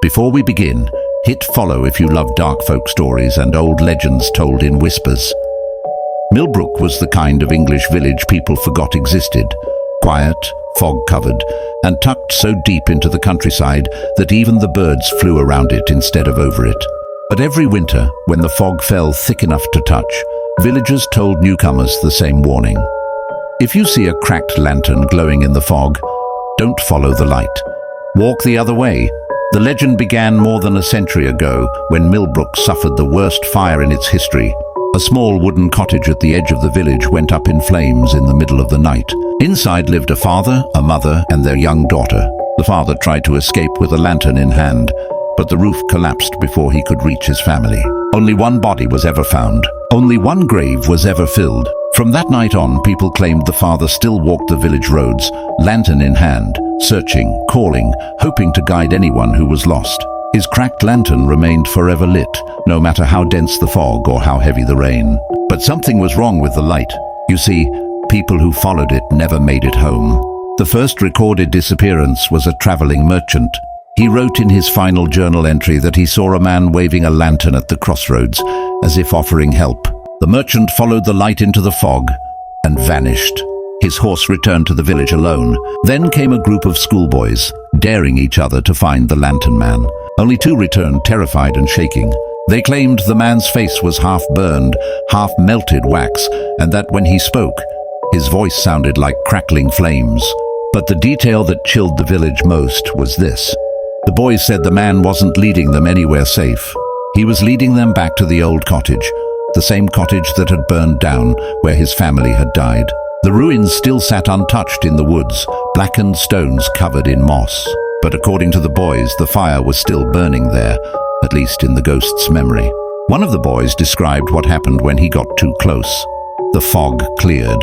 Before we begin, hit follow if you love dark folk stories and old legends told in whispers. Millbrook was the kind of English village people forgot existed. Quiet, fog-covered, and tucked so deep into the countryside that even the birds flew around it instead of over it. But every winter, when the fog fell thick enough to touch, villagers told newcomers the same warning. If you see a cracked lantern glowing in the fog, don't follow the light. Walk the other way. The legend began more than a century ago when Millbrook suffered the worst fire in its history. A small wooden cottage at the edge of the village went up in flames in the middle of the night. Inside lived a father, a mother, and their young daughter. The father tried to escape with a lantern in hand, but the roof collapsed before he could reach his family. Only one body was ever found. Only one grave was ever filled. From that night on, people claimed the father still walked the village roads, lantern in hand, searching, calling, hoping to guide anyone who was lost. His cracked lantern remained forever lit, no matter how dense the fog or how heavy the rain. But something was wrong with the light. You see, people who followed it never made it home. The first recorded disappearance was a traveling merchant. He wrote in his final journal entry that he saw a man waving a lantern at the crossroads, as if offering help. The merchant followed the light into the fog and vanished. His horse returned to the village alone. Then came a group of schoolboys, daring each other to find the lantern man. Only two returned, terrified and shaking. They claimed the man's face was half burned, half melted wax, and that when he spoke, his voice sounded like crackling flames. But the detail that chilled the village most was this. The boys said the man wasn't leading them anywhere safe. He was leading them back to the old cottage, the same cottage that had burned down where his family had died. The ruins still sat untouched in the woods, blackened stones covered in moss. But according to the boys, the fire was still burning there, at least in the ghost's memory. One of the boys described what happened when he got too close. The fog cleared.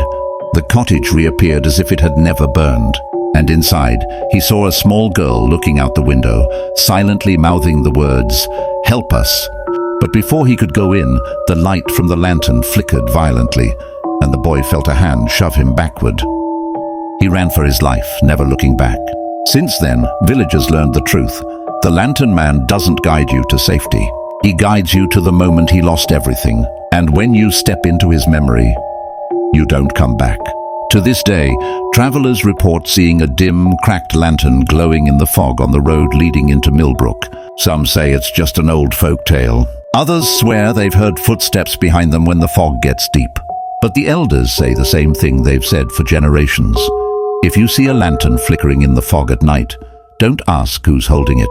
The cottage reappeared as if it had never burned. And inside, he saw a small girl looking out the window, silently mouthing the words, "Help us." But before he could go in, the light from the lantern flickered violently, and the boy felt a hand shove him backward. He ran for his life, never looking back. Since then, villagers learned the truth. The lantern man doesn't guide you to safety. He guides you to the moment he lost everything. And when you step into his memory, you don't come back. To this day, travelers report seeing a dim, cracked lantern glowing in the fog on the road leading into Millbrook. Some say it's just an old folk tale. Others swear they've heard footsteps behind them when the fog gets deep. But the elders say the same thing they've said for generations. If you see a lantern flickering in the fog at night, don't ask who's holding it.